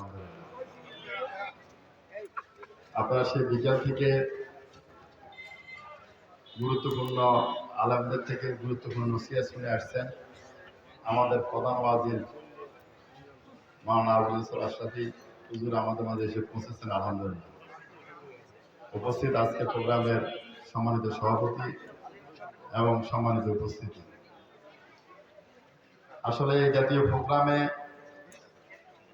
আলহামদুলিল্লাহ। আপনারা সেই বিকেল থেকে গুরুত্বপূর্ণ আলেমদের থেকে গুরুত্বপূর্ণ নসিহত শুনে আসছেন। আমাদের প্রধান ওয়াজির মাওলানা আবুল ইসলাম আশরাফি হুজুর আমাদের মাঝে এসে পৌঁছেছেন আলহামদুলিল্লাহ। উপস্থিত আজকে প্রোগ্রামের সম্মানিত সভাপতি এবং সম্মানিত উপস্থিতি, আসলে এই জাতীয় প্রোগ্রামে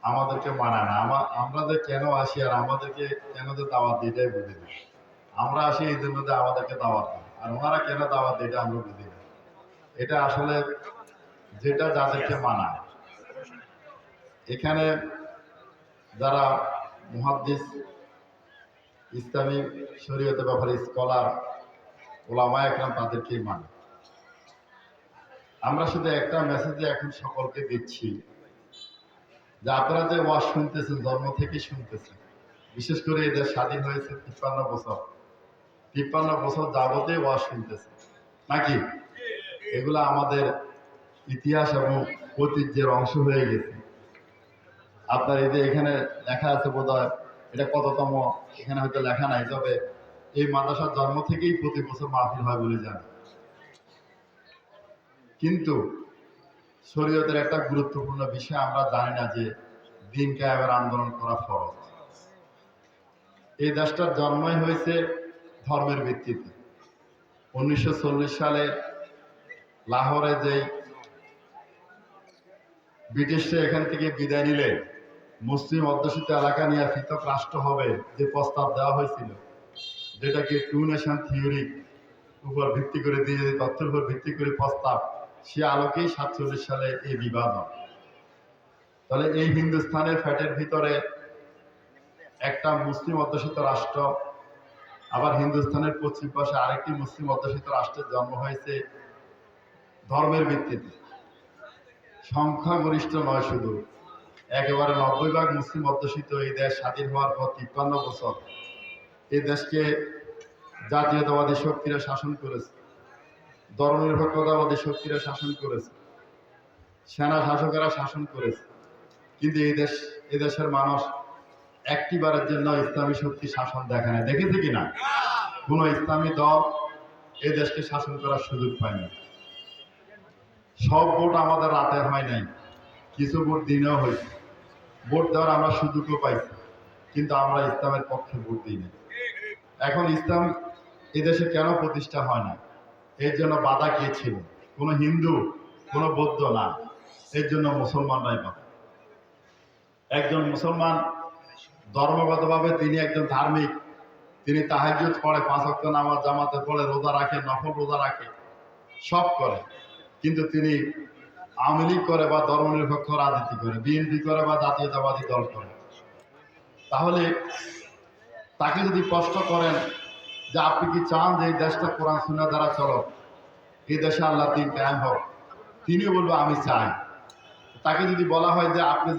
আমাদেরকে মানায় না। আমরা যে কেন আসি আর আমাদেরকে কেন যে দাওয়াত দিই এটাই বুঝি না। আমরা আসি এই জন্য যে আমাদেরকে দাওয়াত দিই, আর ওনারা কেন দাওয়াত দিই এটা আমরা বুঝি না। এটা আসলে যেটা যাদেরকে মানায়। এখানে যারা মুহাদ্দিস, ইসলামী শরীয়তের ব্যাপারে স্কলার, ওলামা একরাম, তাদেরকেই মানে। আমরা শুধু একটা মেসেজে এখন সকলকে দিচ্ছি যে আপনারা যে ওয়াজ শুনতেছেন, জন্ম থেকে শুনতেছেন, বিশেষ করে এদের স্বাধীন হয়েছে 53 বছর, 53 বছর যাবতে ওয়াজ শুনতেছে নাকি? এগুলা আমাদের ইতিহাস এবং ঐতিহ্যের অংশ হয়ে গেছে। আপনার এই যে এখানে লেখা আছে বোধহয়, এটা কততম এখানে হয়তো লেখা নাই, তবে এই মাদ্রাসার জন্ম থেকেই প্রতি বছর মাহফিল হয় বলে জানি। কিন্তু শরীয়তের একটা গুরুত্বপূর্ণ বিষয় আমরা জানি না যে দিন কায়েমের আন্দোলন করা ফরজ। এই দেশটার জন্মই হয়েছে ধর্মের ভিত্তিতে। 1940 সালে লাহোরে যেই ব্রিটিশরা এখান থেকে বিদায় নিলে মুসলিম অধ্যুষিত এলাকা নিয়ে পৃথক রাষ্ট্র হবে যে প্রস্তাব দেওয়া হয়েছিল, যেটাকে টু নেশন থিওরি উপর ভিত্তি করে দিয়ে তথ্যের উপর ভিত্তি করে প্রস্তাব, সে আলোকেই 47 সালে এই বিভাজন। তাহলে এই হিন্দুস্তানের ফ্যাটের ভিতরে একটা মুসলিম অধ্যুষিত রাষ্ট্র, আবার হিন্দুস্তানের পশ্চিম পাশে আরেকটি মুসলিম অধ্যুষিত রাষ্ট্রের জন্ম হয়েছে ধর্মের ভিত্তিতে। সংখ্যাগরিষ্ঠ নয়, শুধু একেবারে 90% মুসলিম অধ্যুষিত এই দেশ স্বাধীন হওয়ার পর 53 বছর এই দেশকে জাতীয়তাবাদী শক্তিরা শাসন করেছে, ধর্মনিরপেক্ষতাবাদী শক্তিরা শাসন করেছে, সেনা শাসকেরা শাসন করেছে। কিন্তু এই দেশের মানুষ একটিবারের জন্য ইসলামী শক্তি শাসন দেখে না। দেখেছে কিনা? কোন ইসলামী দল এই দেশকে শাসন করার সুযোগ পায়নি। সব ভোট আমাদের রাতে হয় নাই, কিছু ভোট দিনেও হয়েছে। ভোট দেওয়ার আমরা সুযোগও পাইছি, কিন্তু আমরা ইসলামের পক্ষে ভোট দিই না। এখন ইসলাম এদেশে কেন প্রতিষ্ঠা হয় না? এর জন্য বাধা কে ছিল? কোনো হিন্দু, কোনো বৌদ্ধ না, এর জন্য মুসলমানরাই বাধা। একজন মুসলমান ধর্মগতভাবে তিনি একজন ধার্মিক, তিনি তাহাজ্জুদ পড়ে, 5 ওয়াক্ত নামাজ জামাতে পড়ে, রোজা রাখে, নফল রোজা রাখে, সব করে, কিন্তু তিনি আওয়ামী লীগ করে বা ধর্মনিরপেক্ষ রাজনীতি করে, বিএনপি করে বা জাতীয়তাবাদী দল করে। তাহলে তাকে যদি প্রশ্ন করেন যে আপনি কি চান যে এই দেশটা কোরআন সুন্নাহ দ্বারা চলো, এই দেশে আল্লাহ দিন কায়েম হোক, তিনি বলবে আমি চাই। তাকে যদি বলা হয় যে আপনি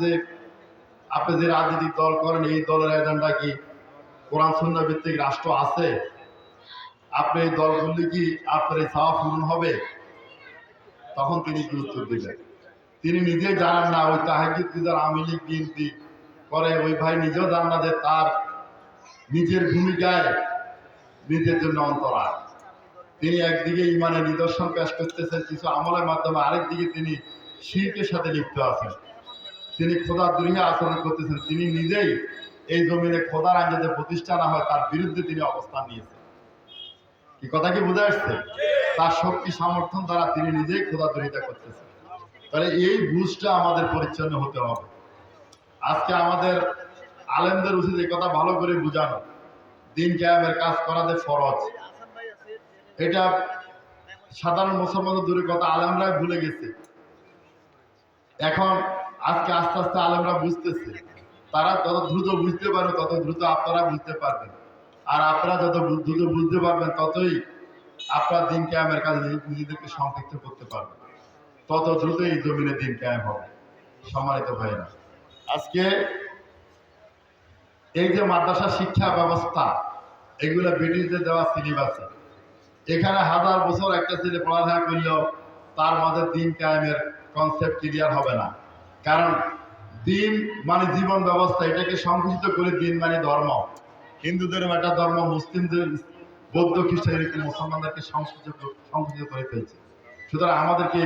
যে রাজনৈতিক দল করেন, এই দলের এজেন্ডা কি কোরআন সুন্নাহ ভিত্তিক রাষ্ট্র আছে, আপনি এই দলগুলি কি আপনার এই চাওয়া পূরণ হবে? তখন তিনি কি উত্তর দিবেন? তিনি নিজেই জানেন না ওই তাহাজ্জুদ যারা আওয়ামী লীগ বিএনপি করে, ওই ভাই নিজেও জানেন না যে তার নিজের ভূমিকায় নিজের জন্য অন্তরায়। তিনি একদিকে ইমানের নিদর্শন পেশ করতেছেন কিছু আমলের মাধ্যমে, আরেকদিকে তিনি শিরকের সাথে লিপ্ত আছেন, তিনি খোদাদ্রোহী আচরণ করতেছেন। তিনি নিজেই এই জমিনে খোদার আইন যাতে প্রতিষ্ঠা না হয় তার বিরুদ্ধে তিনি অবস্থান নিয়েছেন। কি কথা কি বোঝা আসছে? তার শক্তি সামর্থ্য দ্বারা তিনি নিজেই খোদাদ্রোহিতা করতেছেন। তাহলে এই বুঝটা আমাদের পরিচ্ছন্ন হতে হবে। আজকে আমাদের আলেমদের উচিত এই কথা ভালো করে বুঝানো, দিন কায়েমের কাজ করাতে ফরজ। এটা সাধারণ মুসলমানদের দূরের কথা, আলেমরাই ভুলে গেছে। এখন আজকে আস্তে আস্তে আলেমরা বুঝতেছে। তারা যত দ্রুত বুঝতে পারবে তত দ্রুত আপনারা বুঝতে পারবেন, আর আপনারা যত দ্রুত বুঝতে পারবেন ততই আপনার দিন কায়েমের কাজে নিজেদেরকে সম্পৃক্ত করতে পারবেন, তত দ্রুত এই জমিনে দিন কায়েম হবে। সম্মানিত ভাইরা, আজকে এই যে মাদ্রাসা শিক্ষা ব্যবস্থা, এগুলো ব্রিটিশদের দেওয়া সিলেবাসে, এখানে 1000 বছর একটা ছেলে পড়ালেখা করলেও তার মাঝে দিন কায়েমের কনসেপ্ট ক্লিয়ার হবে না। কারণ দিন মানে জীবন ব্যবস্থা, এটাকে সংকুচিত করে দিন মানে ধর্ম। হিন্দুদের একটা ধর্ম, মুসলিমদের, বৌদ্ধ খ্রিস্টান, মুসলমানদেরকে সংকুচিত করে ফেলছে। সুতরাং আমাদেরকে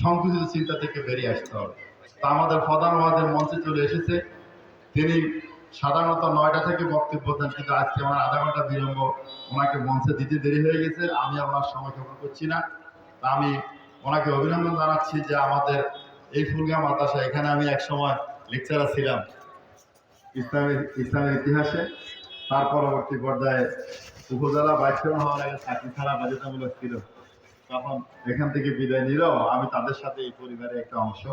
সংকুচিত চিন্তা থেকে বেরিয়ে আসতে হবে। তা আমাদের প্রধান ওয়াজের মঞ্চে চলে এসেছে। তিনি সাধারণত 9টা থেকে বক্তব্য দেন, কিন্তু আজকে আমার আধা ঘন্টা বিলম্ব, ওনাকে মঞ্চে দিতে দেরি হয়ে গেছে। আমি আপনার সময় ক্ষেপণ করছি না। তা আমি ওনাকে অভিনন্দন জানাচ্ছি যে আমাদের এই ফুলগাঁ মাদ্রাসা, এখানে আমি এক সময় লেকচারার ছিলাম ইসলামের ইতিহাসে। তার পরবর্তী পর্যায়ে উপজেলা ভাইস চেয়ারম্যান হওয়ার আগে চাকরি ছাড়া বাধ্যতামূলক ছিল। তখন এখান থেকে বিদায় নিলেও আমি তাদের সাথে এই পরিবারের একটা অংশ।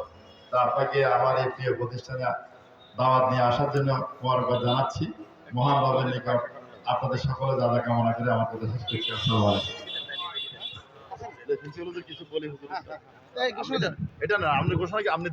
তা আপনাকে আমার এই প্রিয় প্রতিষ্ঠানে দাওয়াত নিয়ে আসার জন্য মোবারকবাদ জানাচ্ছি। মহান রবের নিকট আপনাদের সকলে দাদা কামনা করে আমার কথা শেষ করছি। আসসালামু আলাইকুম। কিছু বলি, এটা না, আপনি ঘোষণা কি আপনি